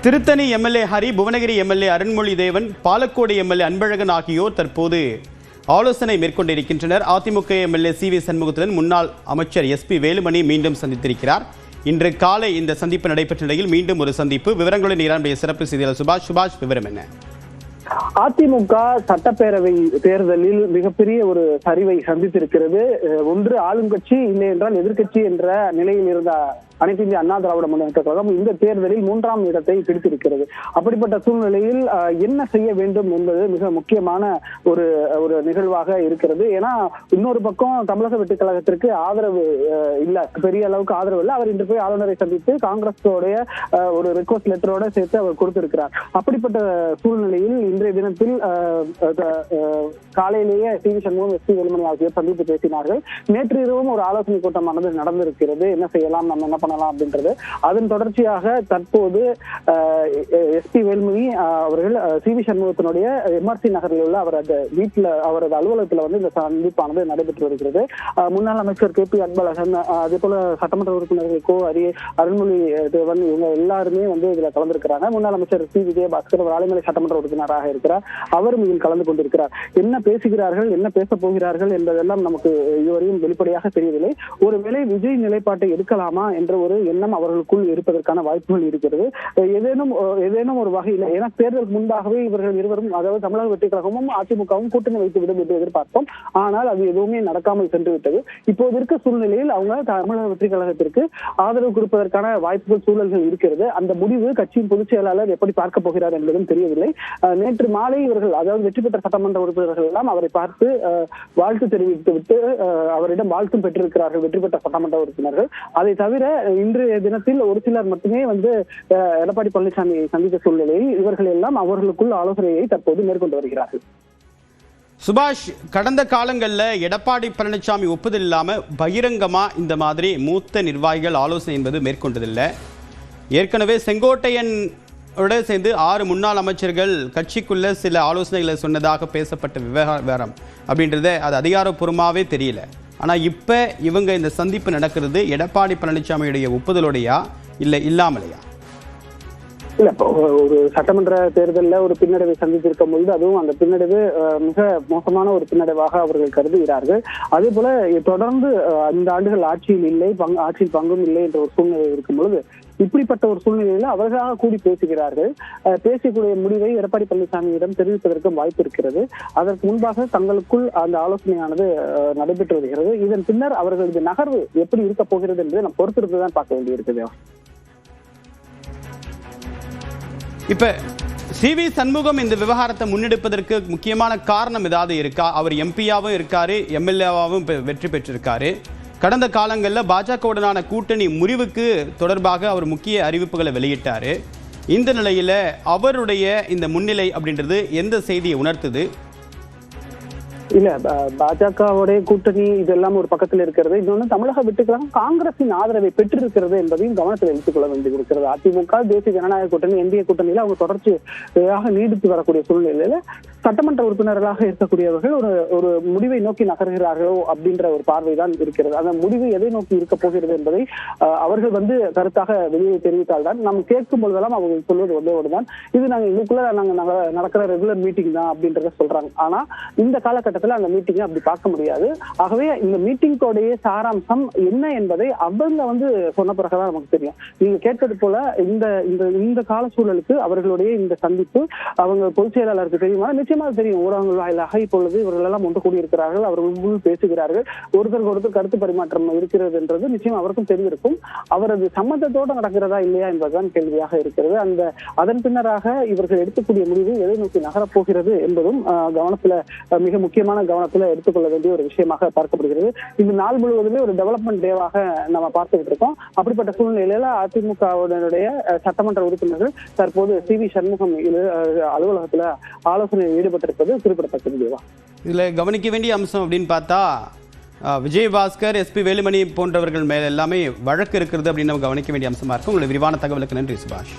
Tiruttani MLA Hari, Bhuvanagiri MLA Arunmozhi Devan, Palacode MLA Anbazhagan ஆகியோர் தற்போது ஆலோசனை மேற்கொண்டிருக்கின்றனர். AIADMK MLA C V. சண்முகத்துடன் முன்னாள் அமைச்சர் எஸ்.பி. வேலுமணி மீண்டும் சந்தித்திருக்கிறார். இன்று காலை இந்த சந்திப்பு நடைபெற்ற நிலையில் மீண்டும் ஒரு சந்திப்பு. விவரங்களுடன் நம்முடைய சிறப்பு செய்தியாளர் சுபாஷ், விவரம் என்ன? அதிமுக சட்டப்பேரவை தேர்தலில் மிகப்பெரிய ஒரு சரிவை சந்தித்திருக்கிறது. ஒன்று ஆளும் கட்சி, இல்லை என்றால் எதிர்கட்சி என்ற நிலையில் இருந்த அனைத்து இந்திய அண்ணா திராவிட முன்னேற்ற கழகம் இந்த தேர்தலில் 3ஆம் இடத்தை பிடித்திருக்கிறது. அப்படிப்பட்ட சூழ்நிலையில் என்ன செய்ய வேண்டும் என்பது மிக முக்கியமான ஒரு நிகழ்வாக இருக்கிறது. ஏன்னா இன்னொரு பக்கம் தமிழக வெற்றிக் கழகத்திற்கு ஆதரவு இல்ல, பெரிய அளவுக்கு ஆதரவு இல்லை. அவர் இன்று போய் ஆளுநரை சந்தித்து காங்கிரஸோடைய ஒரு ரிக்வஸ்ட் லெட்டரோட சேர்த்து அவர் கொடுத்திருக்கிறார். அப்படிப்பட்ட சூழ்நிலையில் இன்றைய தினத்தில் காலையிலேயே சி.வி. சண்முகம், எஸ்.பி. வேலுமணி ஆகியோர் சந்தித்து பேசினார்கள். நேற்று இரவும் ஒரு ஆலோசனை கூட்டமானது நடந்திருக்கிறது. என்ன செய்யலாம், நம்ம என்ன பண்ணலாம் அப்படின்றது. அதன் தொடர்ச்சியாக தற்போது எஸ்.பி. வேலுமணி அவர்கள் சி.வி. சண்முகத்தினுடைய எம்ஆர்சி நகரில் உள்ள அவரது வீட்டில், அவரது அலுவலகத்தில் வந்து இந்த சந்திப்பானது நடைபெற்று வருகிறது. முன்னாள் அமைச்சர் கே.பி. அன்பழகன், அதே போல சட்டமன்ற உறுப்பினர்கள் கோ. அருண்மொழி தேவன், இவங்க எல்லாருமே வந்து இதுல கலந்திருக்கிறாங்க. முன்னாள் அமைச்சர் சி. விஜயபாஸ்கர் ஆலைமலை சட்டமன்ற உறுப்பினராக இருக்கிறார். அவரும் இதில் கலந்து கொண்டிருக்கிறார். என்ன பேசுகிறார்கள், என்ன பேச போகிறார்கள் என்பதெல்லாம் நமக்கு இதுவரையும் வெளிப்படையாக தெரியவில்லை. ஒருவேளை விஜய் நிலைப்பாட்டை எடுக்கலாமா என்ற ஒரு எண்ணம் அவர்களுக்குள் இருப்பதற்கான வாய்ப்புகள் இருக்கிறது. ஏதேனும் ஒரு வகையில், ஏன்னா தேர்தலுக்கு முன்பாகவே இவர்கள் இருவரும், அதாவது தமிழக வெற்றிக் கழகமும் அதிமுகவும் கூட்டணி வைத்து விடும் என்று எதிர்பார்த்தோம். ஆனால் அது எதுவுமே நடக்காமல் சென்று விட்டது. இப்போது இருக்க சூழ்நிலையில் அவங்க தமிழக வெற்றிக் கழகத்திற்கு ஆதரவு கொடுப்பதற்கான வாய்ப்புகள், சூழல்கள் இருக்கிறது. அந்த முடிவு கட்சியின் பொதுச் செயலாளர் எப்படி பார்க்க போகிறார் என்பதும் தெரியவில்லை. நேற்று மாலை இவர்கள், அதாவது வெற்றி பெற்ற சட்டமன்ற உறுப்பினர்கள் எல்லாம் அவரை பார்த்து வாழ்த்து தெரிவித்து விட்டு அவரிடம் வாழ்த்தும் பெற்றிருக்கிறார்கள், வெற்றி பெற்ற சட்டமன்ற உறுப்பினர்கள். அதை தவிர இன்றைய தினத்தில் ஒரு சிலர் மட்டுமே வந்து எடப்பாடி பழனிசாமியை சந்தித்த சூழ்நிலையில் இவர்கள் எல்லாம் அவர்களுக்குள் ஆலோசனையை தற்போது மேற்கொண்டு வருகிறார்கள். சுபாஷ், கடந்த காலங்களில் எடப்பாடி பழனிசாமி ஒப்புதல் இல்லாமல் பகிரங்கமா இந்த மாதிரி மூத்த நிர்வாகிகள் ஆலோசனை என்பது மேற்கொண்டதில்லை. ஏற்கனவே செங்கோட்டையன் சேர்ந்து 6 முன்னாள் அமைச்சர்கள் கட்சிக்குள்ள சில ஆலோசனைகளை சொன்னதாக பேசப்பட்ட விவகாரம் அப்படின்றத அது அதிகாரப்பூர்வமாகவே தெரியல. ஆனால் இப்போ இவங்க இந்த சந்திப்பு நடக்கிறது எடப்பாடி பழனிசாமியுடைய ஒப்புதலோடையா இல்லை இல்லாமலையா? இல்ல, ஒரு சட்டமன்ற தேர்தலில் ஒரு பின்னடைவை சந்தித்திருக்கும் பொழுது அதுவும் அந்த பின்னடைவு மிக மோசமான ஒரு பின்னடைவாக அவர்கள் கருதுகிறார்கள். அதே போல தொடர்ந்து 5 ஆண்டுகள் ஆட்சியில் இல்லை, ஆட்சியில் பங்கும் இல்லை என்ற ஒரு சூழ்நிலை இருக்கும் பொழுது இப்படிப்பட்ட ஒரு சூழ்நிலையில அவர்களாக கூடி பேசுகிறார்கள். பேசக்கூடிய முடிவை எடப்பாடி பழனிசாமியிடம் தெரிவிப்பதற்கும் வாய்ப்பு இருக்கிறது. அதற்கு முன்பாக தங்களுக்குள் அந்த ஆலோசனையானது நடைபெற்று வருகிறது. இதன் பின்னர் அவர்களது நகர்வு எப்படி இருக்க போகிறது என்பதை நாம் பொறுத்திருந்துதான் பார்க்க வேண்டியிருக்குது. இப்ப சி.வி. சண்முகம் இந்த விவகாரத்தை முன்னெடுப்பதற்கு முக்கியமான காரணம் ஏதாவது இருக்கா? அவர் எம்பியாவும் இருக்காரு, எம்எல்ஏவாவும் வெற்றி பெற்றிருக்காரு. கடந்த காலங்களில் பாஜகவுடனான கூட்டணி முறிவுக்கு தொடர்பாக அவர் முக்கிய அறிவிப்புகளை வெளியிட்டாரு. இந்த நிலையில் அவருடைய இந்த முன்னிலை அப்படின்றது எந்த செய்தியை உணர்த்துது? இல்ல, பாஜகவுடைய கூட்டணி இதெல்லாம் ஒரு பக்கத்தில் இருக்கிறது. இன்னொன்று, தமிழக வெற்றிக் கழகம் காங்கிரசின் ஆதரவை பெற்றிருக்கிறது என்பதையும் கவனத்தில் எடுத்துக் கொள்ள வேண்டியிருக்கிறது. அதிமுக தேசிய ஜனநாயக கூட்டணி, என்டிஏ கூட்டணியில அவங்க தொடர்ச்சியாக நீடித்து வரக்கூடிய சூழ்நிலையில சட்டமன்ற உறுப்பினர்களாக இருக்கக்கூடியவர்கள் ஒரு முடிவை நோக்கி நகர்கிறார்களோ அப்படின்ற ஒரு பார்வைதான் இருக்கிறது. அந்த முடிவு எதை நோக்கி இருக்க போகிறது என்பதை அவர்கள் வந்து கருத்தாக வெளியே தெரிவித்தால்தான் நாம் கேட்கும் பொழுதெல்லாம் அவங்க சொல்வது ஒன்றோடுதான், இது நாங்க இதுக்குள்ள நடக்கிற ரெகுலர் மீட்டிங் தான் அப்படின்றத சொல்றாங்க. ஆனா இந்த காலகட்டத்தில் அந்த மீட்டிங்கை அப்படி பார்க்க முடியாது. ஆகவே இந்த மீட்டிங்கோடைய சாராம்சம் என்ன என்பதை அவங்க வந்து சொன்ன பிறகுதான் நமக்கு தெரியும். நீங்க கேட்டது போல இந்த கால சூழலுக்கு அவர்களுடைய இந்த சந்திப்பு அவங்க பொதுச் செயலாளருக்கு தெரியுமா? நிச்சயமாக தெரியும். ஊடகங்கள் வாயிலாக இப்பொழுது இவர்கள் எல்லாம் ஒன்று கூடியிருக்கிறார்கள், அவர்கள் பேசுகிறார்கள், ஒருத்தருக்கு ஒருத்தர் கருத்து பரிமாற்றம் இருக்கிறது என்றது நிச்சயம் அவருக்கும் தெரிந்திருக்கும். அவரது சம்மந்தத்தோடு நடக்கிறதா இல்லையா என்பதுதான் கேள்வியாக இருக்கிறது. அதன் பின்னராக இவர்கள் எடுக்கக்கூடிய முடிவு எதை நோக்கி நகரப்போகிறது என்பதும் மிக முக்கியமான கவனத்துல எடுத்துக்கொள்ள வேண்டிய ஒரு விஷயமாக பார்க்கப்படுகிறது. இந்த நாள் முழுவதுமே ஒரு டெவலப்மெண்ட் டேவாக நம்ம பார்த்துக்கிட்டு இருக்கோம். அப்படிப்பட்ட சூழ்நிலையில அதிமுகவுடைய சட்டமன்ற உறுப்பினர்கள் தற்போது சி.வி. சண்முகம் அலுவலகத்துல ஆலோசனையில் ஈடுபட்டிருப்பது குறிப்பிடத்தக்கது. இதுல கவனிக்க வேண்டிய அம்சம் அப்படின்னு பார்த்தா விஜயபாஸ்கர், எஸ்.பி. வேலுமணி போன்றவர்கள் மேல எல்லாமே வழக்கு இருக்கிறது அப்படின்னு நம்ம கவனிக்க வேண்டிய அம்சமா இருக்கும். உங்களுடைய விரிவான தகவலுக்கு நன்றி சுபாஷ்.